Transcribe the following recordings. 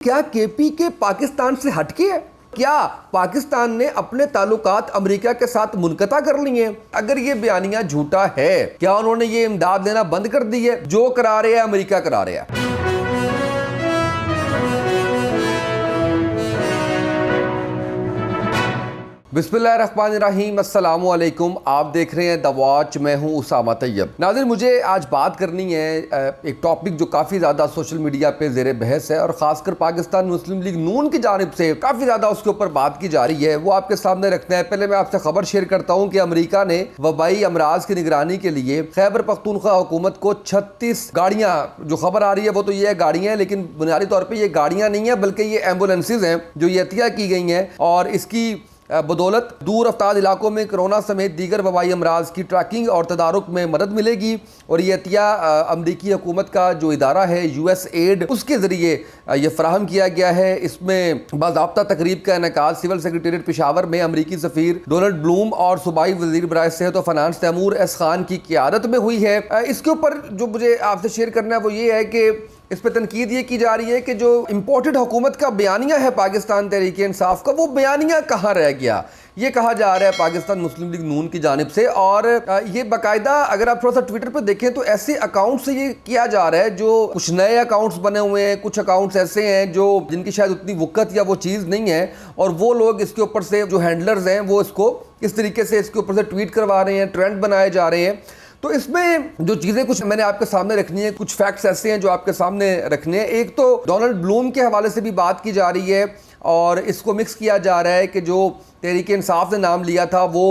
क्या केपी के पाकिस्तान से हटके है? क्या पाकिस्तान ने अपने ताल्लुकात अमेरिका के साथ मुनक़ता कर लिए हैं? अगर ये बयानिया झूठा है, क्या उन्होंने ये इमदाद देना बंद कर दी है? जो करा रहे हैं अमेरिका करा रहा है। बिस्मिल्लाहिर्रहमानिर्रहीम, अस्सलामु अलैकुम। आप देख रहे हैं द वॉच, मैं हूं उसामा तैयब। नाज़रीन, मुझे आज बात करनी है एक टॉपिक जो काफ़ी ज़्यादा सोशल मीडिया पे ज़ेर बहस है और ख़ासकर पाकिस्तान मुस्लिम लीग नून की जानिब से काफ़ी ज़्यादा उसके ऊपर बात की जा रही है, वो आपके सामने रखना है। पहले मैं आपसे खबर शेयर करता हूँ कि अमेरिका ने वबाई अमराज की निगरानी के लिए खैबर पख्तूनख्वा हुकूमत को 36 गाड़ियाँ, जो खबर आ रही है वो तो ये है गाड़ियाँ, लेकिन बुनियादी तौर पर ये गाड़ियाँ नहीं है बल्कि ये एम्बुलेंसेज हैं जो ये अतिया की गई हैं और इसकी बदौलत दूर अफ्तार इलाकों में कोरोना समेत दीगर वबाई अमराज की ट्रैकिंग और तदारुक में मदद मिलेगी। और ये अतिया अमरीकी हुकूमत का जो इदारा है USAID, उसके ज़रिए ये फ़राहम किया गया है। इसमें बाज़ाब्ता तकरीब का इनेकाद सिविल सेक्रेटेरिएट पेशावर में अमरीकी सफ़ीर डोनाल्ड ब्लूम और सूबाई वज़ीर बराए सेहत और फ़ाइनेंस तैमूर एस खान की क़ियादत में हुई है। इसके ऊपर जो मुझे आपसे शेयर करना है वो ये है कि इस पर तनकीद ये की जा रही है कि जो इम्पोर्टेड हुकूमत का बयानिया है पाकिस्तान तहरीक इंसाफ का, वो बयानिया कहाँ रह गया, ये कहा जा रहा है पाकिस्तान मुस्लिम लीग नून की जानिब से। और ये बाकायदा अगर आप थोड़ा सा ट्विटर पर देखें तो ऐसे अकाउंट से ये किया जा रहा है, जो कुछ नए अकाउंट्स बने हुए हैं, कुछ अकाउंट्स ऐसे हैं जो जिनकी शायद उतनी वक़्त या वो चीज़ नहीं है, और वो लोग इसके ऊपर से जो हैंडलर्स हैं वो इसको इस तरीके से इसके ऊपर से ट्वीट करवा रहे हैं, ट्रेंड बनाए जा रहे हैं। तो इसमें जो चीज़ें कुछ मैंने आपके सामने रखनी है, कुछ फैक्ट्स ऐसे हैं जो आपके सामने रखने हैं। एक तो डोनाल्ड ब्लूम के हवाले से भी बात की जा रही है और इसको मिक्स किया जा रहा है कि जो तहरीक इंसाफ ने नाम लिया था वो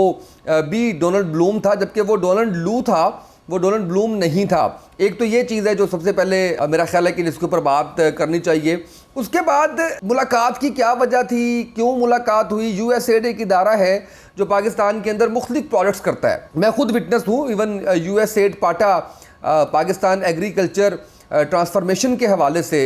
भी डोनाल्ड ब्लूम था, जबकि वो डोनाल्ड लू था, वो डोनाल्ड ब्लूम नहीं था। एक तो ये चीज़ है जो सबसे पहले मेरा ख्याल है कि इसके ऊपर बात करनी चाहिए। उसके बाद मुलाकात की क्या वजह थी, क्यों मुलाकात हुई? USAID एक इदारा है जो पाकिस्तान के अंदर मुख्तलिफ प्रोडक्ट्स करता है। मैं खुद विटनेस हूँ। इवन USAID पाटा पाकिस्तान एग्रीकल्चर ट्रांसफॉर्मेशन के हवाले से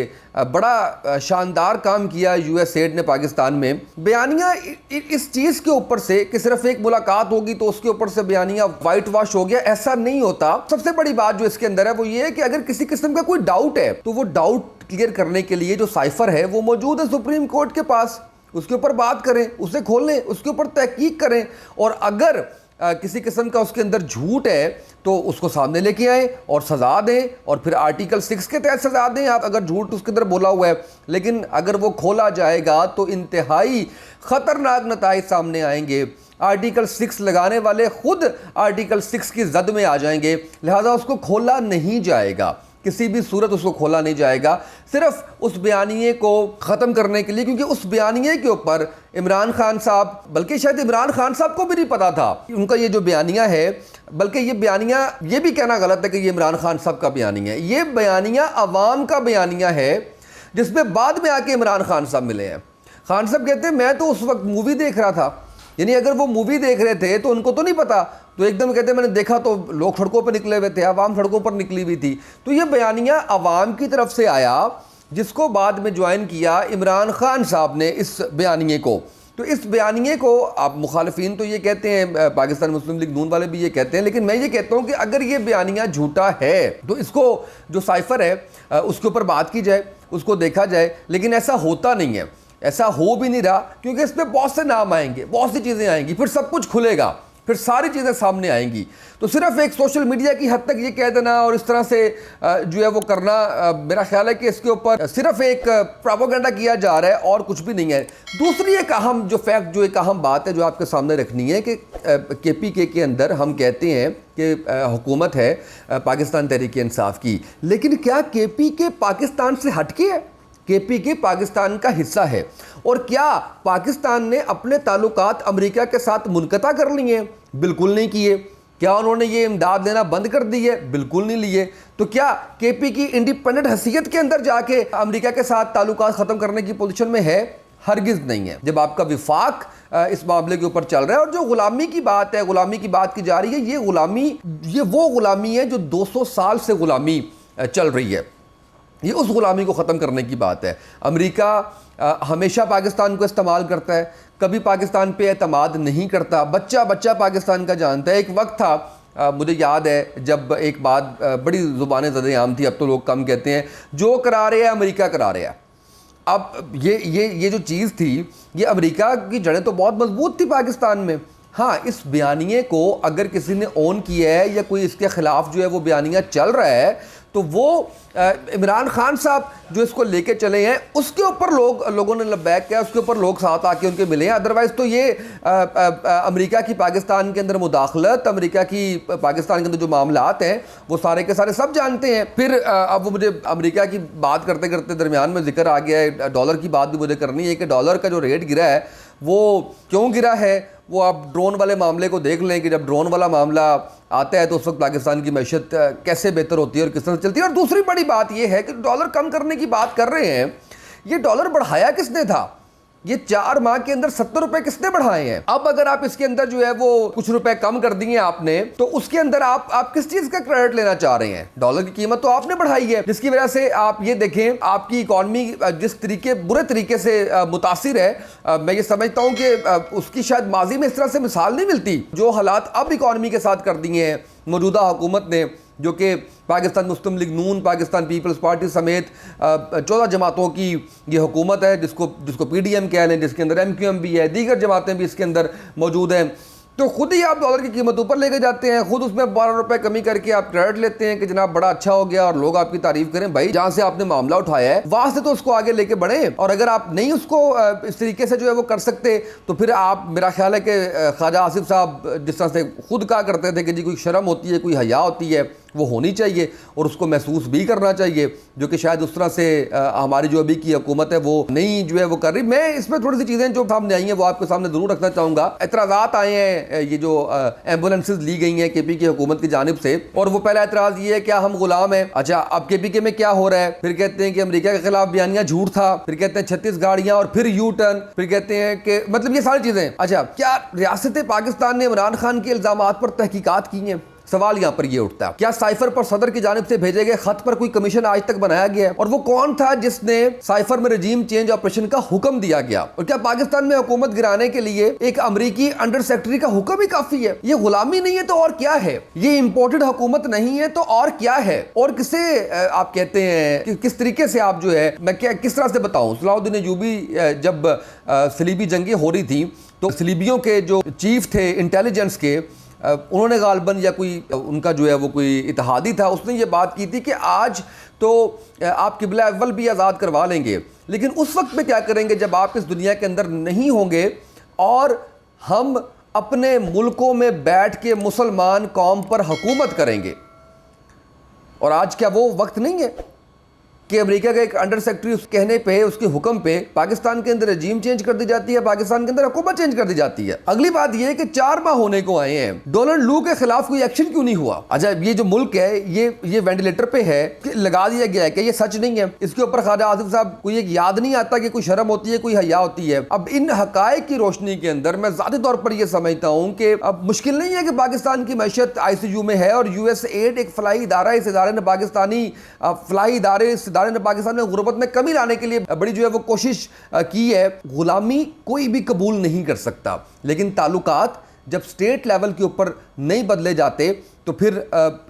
बड़ा शानदार काम किया USAID ने पाकिस्तान में। बयानिया इस चीज़ के ऊपर से कि सिर्फ एक मुलाकात होगी तो उसके ऊपर से बयानिया वाइट वॉश हो गया, ऐसा नहीं होता। सबसे बड़ी बात जो इसके अंदर है वो ये है कि अगर किसी किस्म का कोई डाउट है तो वो डाउट क्लियर करने के लिए जो साइफर है वो मौजूद है सुप्रीम कोर्ट के पास, उसके ऊपर बात करें, उसे खोलें, उसके ऊपर तहकीक करें। और अगर किसी किस्म का उसके अंदर झूठ है तो उसको सामने लेके आए और सज़ा दें, और फिर आर्टिकल 6 के तहत सज़ा दें आप अगर झूठ उसके अंदर बोला हुआ है। लेकिन अगर वो खोला जाएगा तो इंतहाई ख़तरनाक नताइज सामने आएंगे। आर्टिकल 6 लगाने वाले खुद आर्टिकल 6 की जद में आ जाएंगे, लिहाजा उसको खोला नहीं जाएगा, किसी भी सूरत उसको खोला नहीं जाएगा, सिर्फ उस बयानिए को ख़त्म करने के लिए। क्योंकि उस बयानिए के ऊपर इमरान खान साहब, बल्कि शायद इमरान खान साहब को भी नहीं पता था उनका ये जो बयानिया है, बल्कि ये बयानिया, ये भी कहना गलत है कि ये इमरान खान साहब का बयानिया है, ये बयानिया अवाम का बयानिया है जिसमें बाद में आके इमरान खान साहब मिले हैं। खान साहब कहते हैं मैं तो उस वक्त मूवी देख रहा था, यानी अगर वो मूवी देख रहे थे तो उनको तो नहीं पता, तो एकदम कहते मैंने देखा तो लोग सड़कों पर निकले हुए थे, आवाम सड़कों पर निकली हुई थी। तो ये बयानिया अवाम की तरफ से आया जिसको बाद में ज्वाइन किया इमरान खान साहब ने इस बयानिए को। तो इस बयानिए को आप मुखालिफिन तो ये कहते हैं, पाकिस्तान मुस्लिम लीग नून वाले भी ये कहते हैं, लेकिन मैं ये कहता हूँ कि अगर ये बयानिया झूठा है तो इसको जो साइफर है उसके ऊपर बात की जाए, उसको देखा जाए। लेकिन ऐसा होता नहीं है, ऐसा हो भी नहीं रहा, क्योंकि इस पर बहुत से नाम आएंगे, बहुत सी चीज़ें आएंगी, फिर सब कुछ खुलेगा, फिर सारी चीज़ें सामने आएंगी। तो सिर्फ एक सोशल मीडिया की हद तक ये कह देना और इस तरह से जो है वो करना, मेरा ख्याल है कि इसके ऊपर सिर्फ एक प्रोपेगेंडा किया जा रहा है और कुछ भी नहीं है। दूसरी एक अहम जो फैक्ट, जो एक अहम बात है जो आपके सामने रखनी है कि KPK के अंदर हम कहते हैं कि हुकूमत है पाकिस्तान तहरीक इंसाफ की, लेकिन क्या KPK पाकिस्तान से हटके है? KPK पाकिस्तान का हिस्सा है। और क्या पाकिस्तान ने अपने ताल्लुकात अमेरिका के साथ मुनक़ता कर लिए हैं? बिल्कुल नहीं किए। क्या उन्होंने ये इमदाद देना बंद कर दी है? बिल्कुल नहीं लिए। तो क्या KP की इंडिपेंडेंट हैसियत के अंदर जाके अमेरिका के साथ ताल्लुकात ख़त्म करने की पोजीशन में है? हरगिज़ नहीं है। जब आपका विफाक इस मामले के ऊपर चल रहा है, और जो गुलामी की बात है, गुलामी की बात की जा रही है, ये वो गुलामी है जो 200 साल से गुलामी चल रही है। ये उस गुलामी को ख़त्म करने की बात है। अमेरिका हमेशा पाकिस्तान को इस्तेमाल करता है, कभी पाकिस्तान पे एतमाद नहीं करता, बच्चा बच्चा पाकिस्तान का जानता है। एक वक्त था मुझे याद है जब एक बात बड़ी ज़ुबान ज़द आम थी, अब तो लोग कम कहते हैं, जो करा रहे हैं अमेरिका करा रहा है। अब ये जो चीज़ थी, ये अमेरिका की जड़ें तो बहुत मजबूत थी पाकिस्तान में। हाँ, इस बयानिए को अगर किसी ने ऑन किया है या कोई इसके ख़िलाफ़ जो है वो बयानिया चल रहा है, तो वो इमरान खान साहब जो इसको लेके चले हैं उसके ऊपर लोगों ने लब्बैक किया, उसके ऊपर लोग साथ आके उनके मिले हैं। अदरवाइज़ तो ये अमेरिका की पाकिस्तान के अंदर मुदाखलत, अमेरिका की पाकिस्तान के अंदर जो मामलात हैं वो सारे के सारे सब जानते हैं। फिर अब वो मुझे अमेरिका की बात करते करते दरमियान में जिक्र आ गया है, डॉलर की बात भी मुझे करनी है कि डॉलर का जो रेट गिरा है वो क्यों गिरा है। वो आप ड्रोन वाले मामले को देख लें कि जब ड्रोन वाला मामला आता है तो उस वक्त पाकिस्तान की मैशत कैसे बेहतर होती है और किस तरह से चलती है। और दूसरी बड़ी बात यह है कि डॉलर कम करने की बात कर रहे हैं, ये डॉलर बढ़ाया किसने था? ये 4 माह के अंदर 70 रुपए किसने बढ़ाए हैं? अब अगर आप इसके अंदर जो है वो कुछ रुपए कम कर दिए आपने, तो उसके अंदर आप किस चीज का क्रेडिट लेना चाह रहे हैं? डॉलर की कीमत तो आपने बढ़ाई है, जिसकी वजह से आप ये देखें आपकी इकॉनमी जिस तरीके बुरे तरीके से मुतासिर है। मैं ये समझता हूं कि उसकी शायद माजी में इस तरह से मिसाल नहीं मिलती जो हालात अब इकॉनमी के साथ कर दिए हैं मौजूदा हुकूमत ने, जो कि पाकिस्तान मुस्लिम लीग नून, पाकिस्तान पीपल्स पार्टी समेत 14 जमातों की ये हुकूमत है, जिसको PDM कह लें, जिसके अंदर MQM भी है, दीगर जमातें भी इसके अंदर मौजूद हैं। तो खुद ही आप डॉलर की कीमत ऊपर लेके जाते हैं, खुद उसमें 12 रुपए कमी करके आप क्रेडिट लेते हैं कि जनाब बड़ा अच्छा हो गया और लोग आपकी तारीफ करें। भाई, जहां से आपने मामला उठाया है वहां से तो उसको आगे लेके बढ़े, और अगर आप नहीं उसको इस तरीके से जो है वो कर सकते, तो फिर आप, मेरा ख्याल है कि ख्वाजा आसिफ साहब जिस तरह से खुद कहा करते थे कि जी कोई शर्म होती है, कोई हया होती है, वो होनी चाहिए और उसको महसूस भी करना चाहिए, जो कि शायद उस तरह से हमारी जो अभी की हुकूमत है वो नहीं जो है वो कर रही। मैं इसमें थोड़ी सी चीज़ें जो सामने आई हैं वो आपके सामने ज़रूर रखना चाहूँगा। एतराज़ात आए हैं, ये जो एम्बुलेंसेज ली गई हैं KP की हुकूमत की जानिब से, और वो पहला एतराज़ ये है क्या हम गुलाम हैं? अच्छा, अब KPK में क्या हो रहा है? फिर कहते हैं कि अमेरिका के खिलाफ बयानिया झूठ था, फिर कहते हैं 36 गाड़ियाँ और फिर U-टर्न, फिर कहते हैं कि मतलब ये सारी चीज़ें। अच्छा, क्या रियासत पाकिस्तान ने इमरान खान के इल्ज़ामात पर तहकीकात की हैं? सवाल यहां पर यह उठता है। क्या साइफर पर सदर की जानिब से भेजे गए खत पर कोई कमीशन आज तक बनाया गया है? और वो कौन था जिसने साइफर में रजीम चेंज ऑपरेशन का हुक्म दिया गया? और क्या पाकिस्तान में हुकूमत गिराने के लिए एक अमरीकी अंडर सेक्रेटरी का हुक्म ही काफी है? ये गुलामी नहीं है तो और क्या है? ये इंपोर्टेड हुकूमत नहीं है तो और क्या है? और किसे आप कहते हैं कि किस तरीके से आप जो है, मैं किस तरह से बताऊं, सलाहुद्दीन अय्यूबी जब सलीबी जंगें हो रही थी तो सलीबियों के जो चीफ थे इंटेलिजेंस के, उन्होंने गालबन या कोई उनका जो है वो कोई इत्तेहादी था, उसने ये बात की थी कि आज तो आप किबला अव्वल भी आज़ाद करवा लेंगे, लेकिन उस वक्त में क्या करेंगे जब आप इस दुनिया के अंदर नहीं होंगे और हम अपने मुल्कों में बैठ के मुसलमान कौम पर हुकूमत करेंगे। और आज क्या वो वक्त नहीं है कि अमेरिका का एक अंडर सेक्रेटरी उस कहने पे, उसके हुक्म पे पाकिस्तान के अंदर रजीम चेंज कर दी जाती है, पाकिस्तान के अंदर हुकूमत चेंज कर दी जाती है। अगली बात यह है कि 4 माह होने को आए हैं, डोनाल्ड लू के खिलाफ कोई एक्शन क्यों नहीं हुआ? अच्छा, ये जो मुल्क है ये वेंटिलेटर पे है कि लगा दिया गया है कि ये सच नहीं है? इसके ऊपर ख्वाजा आसिफ साहब को ये याद नहीं आता कि कोई शर्म होती है, कोई हया होती है? अब इन हकायक की रोशनी के अंदर मैं ज़ाती तौर पर यह समझता हूँ कि अब मुश्किल नहीं है कि पाकिस्तान की मैशत ICU में है और USAID एक फलाई इदारा, इस इदारे ने पाकिस्तानी फलाई इदारे, इस इदारे ने पाकिस्तान में गुर्बत में कमी लाने के लिए बड़ी जो है वो कोशिश की है। गुलामी कोई भी कबूल नहीं कर सकता, लेकिन ताल्लुकात जब स्टेट लेवल के ऊपर नहीं बदले जाते तो फिर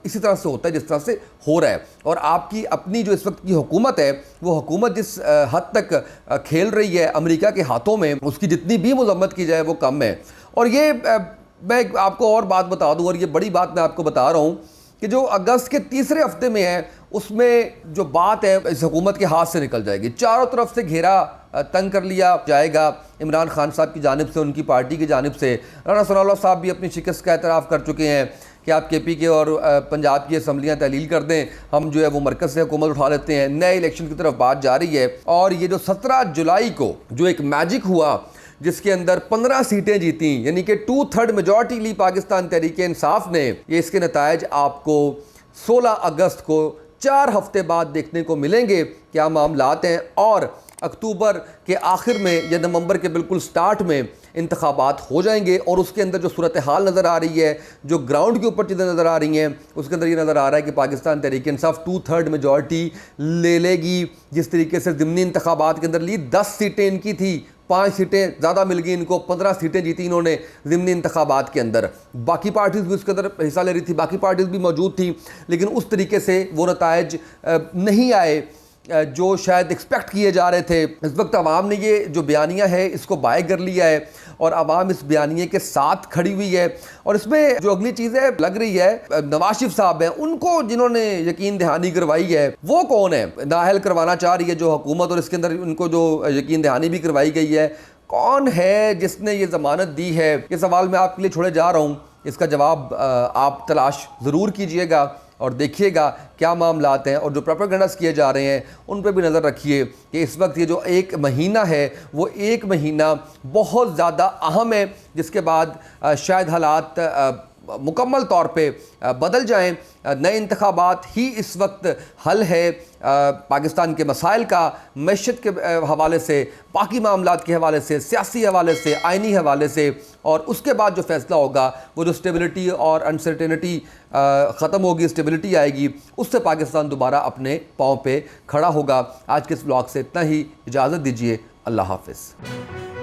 इसी तरह से होता है जिस तरह से हो रहा है। और आपकी अपनी जो इस वक्त की हुकूमत है, वो हुकूमत जिस हद तक खेल रही है अमेरिका के हाथों में, उसकी जितनी भी मजम्मत की जाए वो कम है। और ये मैं आपको और बात बता दूं, और ये बड़ी बात मैं आपको बता रहा हूँ कि जो अगस्त के तीसरे हफ्ते में है, उसमें जो बात है इस हुकूमत के हाथ से निकल जाएगी। चारों तरफ से घेरा तंग कर लिया जाएगा इमरान खान साहब की जानिब से, उनकी पार्टी की जानिब से। राना सनाउल्लाह साहब भी अपनी शिकस्त का एतराफ़ कर चुके हैं कि आप KPK और पंजाब की असम्बलियाँ तहलील कर दें, हम जो है वो मरकज़ से हुकूमत उठा लेते हैं। नए इलेक्शन की तरफ बात जा रही है। और ये जो 17 जुलाई को जो एक मैजिक हुआ जिसके अंदर 15 सीटें जीती, यानी कि 2/3 मेजॉरिटी ली पाकिस्तान तहरीक-ए-इंसाफ ने, ये इसके नतायज आपको 16 अगस्त को 4 हफ्ते बाद देखने को मिलेंगे क्या मामलात हैं। और अक्टूबर के आखिर में या नवंबर के बिल्कुल स्टार्ट में इंतखाबात हो जाएंगे। और उसके अंदर जो सूरत हाल नज़र आ रही है, जो ग्राउंड के ऊपर चीज़ें नज़र आ रही हैं, उसके अंदर ये नज़र आ रहा है कि पाकिस्तान तहरीक-ए-इंसाफ 2/3 मेजॉरिटी ले लेगी। जिस तरीके से ज़िमनी इंतखाबात के अंदर ली, 10 सीटें इनकी थी, 5 सीटें ज़्यादा मिल गई इनको, 15 सीटें जीती इन्होंने ज़िमनी इंतखाबात के अंदर। बाकी पार्टीज़ भी उसके अंदर हिस्सा ले रही थी, बाकी पार्टीज़ भी मौजूद थी, लेकिन उस तरीके से वो नतायज नहीं आए जो शायद एक्सपेक्ट किए जा रहे थे। इस वक्त आवाम ने ये जो बयानिया है इसको बाय कर लिया है और आवाम इस बयानिए के साथ खड़ी हुई है। और इसमें जो अगली चीज़ें लग रही है, नवाज शरीफ साहब हैं, उनको जिन्होंने यकीन दहानी करवाई है वो कौन है? नाअहल करवाना चाह रही है जो हुकूमत, और इसके अंदर उनको जो यकीन दहानी भी करवाई गई है, कौन है जिसने ये ज़मानत दी है? ये सवाल मैं आपके लिए छोड़े जा रहा हूँ, इसका जवाब आप तलाश ज़रूर कीजिएगा और देखिएगा क्या मामलात हैं। और जो प्रोपेगेंडास किए जा रहे हैं उन पर भी नज़र रखिए कि इस वक्त ये जो एक महीना है वो एक महीना बहुत ज़्यादा अहम है, जिसके बाद शायद हालात मुकम्मल तौर पे बदल जाएं। नए इंतखाबात ही इस वक्त हल है पाकिस्तान के मसाइल का, मैशत के हवाले से, बाकी मामलात के हवाले से, सियासी हवाले से, आइनी हवाले से। और उसके बाद जो फ़ैसला होगा वो जो स्टेबिलिटी और अनसर्टेनिटी ख़त्म होगी, स्टेबिलिटी आएगी, उससे पाकिस्तान दोबारा अपने पाँव पे खड़ा होगा। आज के इस ब्लॉग से इतना ही, इजाज़त दीजिए। अल्लाह हाफ़िज़।